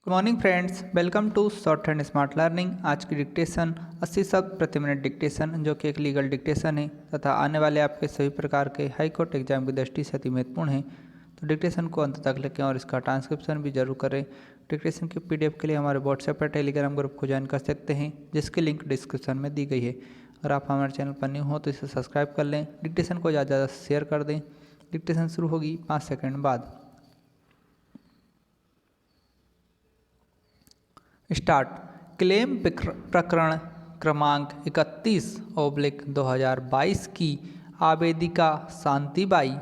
Good morning friends, welcome to short and smart learning. आज की dictation 80 शब्द प्रति मिनट डिक्टेशन, जो कि एक लीगल डिक्टेशन है तथा आने वाले आपके सभी प्रकार के हाई कोर्ट एग्जाम की दृष्टि से अति महत्वपूर्ण है। तो डिक्टेशन को अंत तक लें और इसका ट्रांसक्रिप्शन भी जरूर करें। डिक्टेशन की PDF के लिए हमारे व्हाट्सएप पर टेलीग्राम ग्रुप को ज्वाइन कर सकते हैं, जिसकी लिंक डिस्क्रिप्शन में दी गई है। अगर आप हमारे चैनल पर न्यू हो तो इसे सब्सक्राइब कर लें। डिक्टेशन को ज़्यादा से ज़्यादा शेयर कर दें। डिक्टेशन शुरू होगी 5 सेकंड बाद। स्टार्ट। क्लेम प्रकरण क्रमांक 31/2022 की आवेदिका शांतिबाई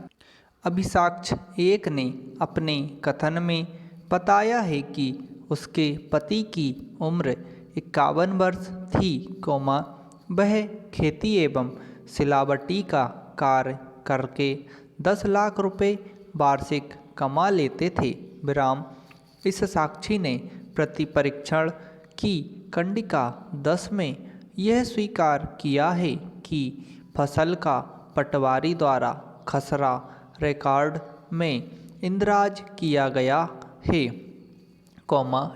अभिसाक्ष 1 ने अपने कथन में बताया है कि उसके पति की उम्र 51 वर्ष थी, वह खेती एवं सिलावटी का कार्य करके 10 लाख रुपए वार्षिक कमा लेते थे। विराम। इस साक्षी ने प्रति परीक्षण की कंडिका 10 में यह स्वीकार किया है कि फसल का पटवारी द्वारा खसरा रिकॉर्ड में इंदराज किया गया है,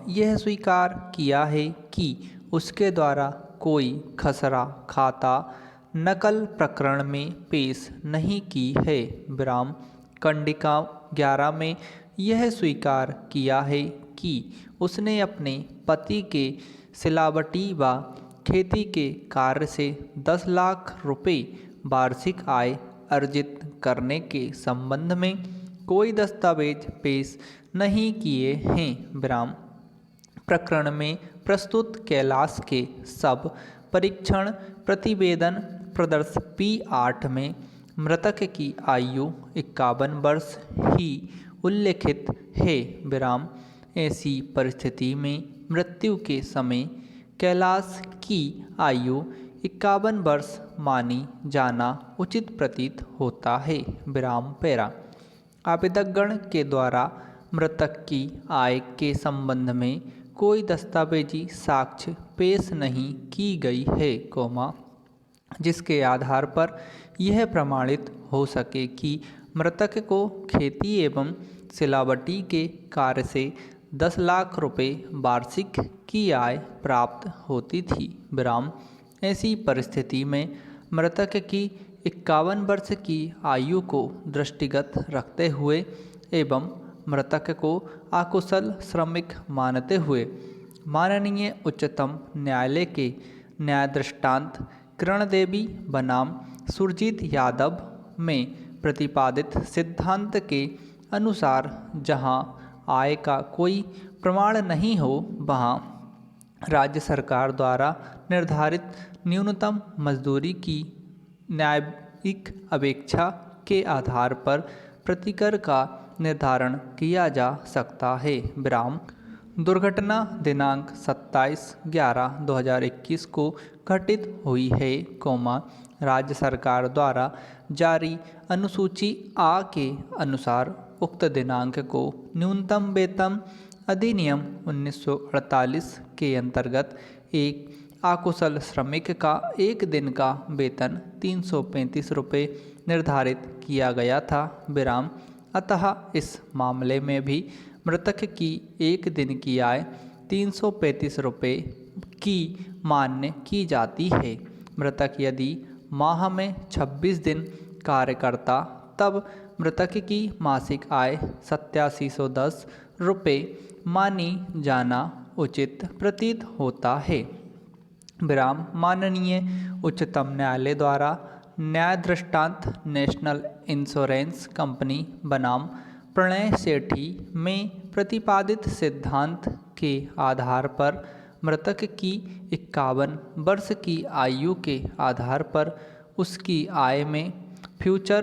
यह स्वीकार किया है कि उसके द्वारा कोई खसरा खाता नकल प्रकरण में पेश नहीं की है। विराम। कंडिका 11 में यह स्वीकार किया है कि उसने अपने पति के सिलावटी व खेती के कार्य से 10 लाख रुपए वार्षिक आय अर्जित करने के संबंध में कोई दस्तावेज पेश नहीं किए हैं। विराम। प्रकरण में प्रस्तुत कैलाश के सब परीक्षण प्रतिवेदन प्रदर्श P8 में मृतक की आयु 51 वर्ष ही उल्लेखित है। विराम। ऐसी परिस्थिति में मृत्यु के समय कैलाश की आयु 51 वर्ष मानी जाना उचित प्रतीत होता है। विराम। पैरा। आवेदकगण के द्वारा मृतक की आय के संबंध में कोई दस्तावेजी साक्ष्य पेश नहीं की गई है, जिसके आधार पर यह प्रमाणित हो सके कि मृतक को खेती एवं सिलावटी के कार्य से 10 लाख रुपए वार्षिक की आय प्राप्त होती थी। विराम। ऐसी परिस्थिति में मृतक की 51 वर्ष की आयु को दृष्टिगत रखते हुए एवं मृतक को अकुशल श्रमिक मानते हुए माननीय उच्चतम न्यायालय के न्यायदृष्टांत किरण देवी बनाम सुरजीत यादव में प्रतिपादित सिद्धांत के अनुसार जहां आय का कोई प्रमाण नहीं हो, वहां राज्य सरकार द्वारा निर्धारित न्यूनतम मजदूरी की न्यायिक अपेक्षा के आधार पर प्रतिकर का निर्धारण किया जा सकता है। विराम। दुर्घटना दिनांक 27/11/2021 को घटित हुई है, राज्य सरकार द्वारा जारी अनुसूची A के अनुसार उक्त दिनांक को न्यूनतम वेतन अधिनियम 1948 के अंतर्गत एक अकुशल श्रमिक का एक दिन का वेतन 335 रुपये निर्धारित किया गया था। विराम। अतः इस मामले में भी मृतक की एक दिन की आय 335 रुपये की मान्य की जाती है। मृतक यदि माह में 26 दिन कार्य करता तब मृतक की मासिक आय 8710 रुपये मानी जाना उचित प्रतीत होता है। विराम। माननीय उच्चतम न्यायालय द्वारा न्याय दृष्टांत नेशनल इंश्योरेंस कंपनी बनाम प्रणय सेठी में प्रतिपादित सिद्धांत के आधार पर मृतक की 51 वर्ष की आयु के आधार पर उसकी आय में फ्यूचर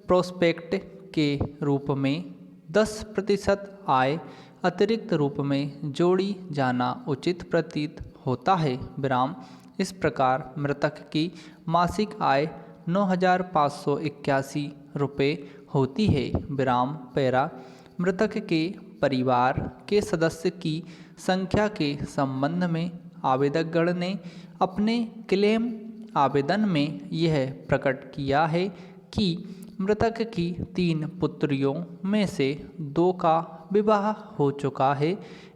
प्रोस्पेक्ट के रूप में 10% आय अतिरिक्त रूप में जोड़ी जाना उचित प्रतीत होता है। विराम। इस प्रकार मृतक की मासिक आय 9,581 रुपये होती है। विराम। पैरा। मृतक के परिवार के सदस्य की संख्या के संबंध में आवेदकगण ने अपने क्लेम आवेदन में यह प्रकट किया है कि मृतक की 3 पुत्रियों में से 2 का विवाह हो चुका है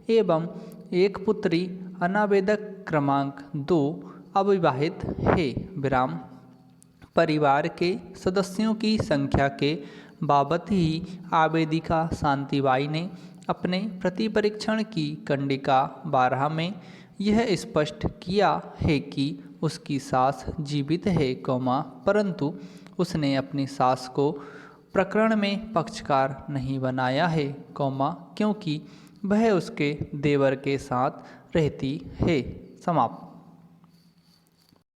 एवं एक पुत्री अनावेदक क्रमांक 2 अविवाहित है। विराम। परिवार के सदस्यों की संख्या के बाबत ही आवेदिका शांतिबाई ने अपने प्रतिपरीक्षण की कंडिका 12 में यह स्पष्ट किया है कि उसकी सास जीवित है, परंतु उसने अपनी सास को प्रकरण में पक्षकार नहीं बनाया है, क्योंकि वह उसके देवर के साथ रहती है। समाप्त।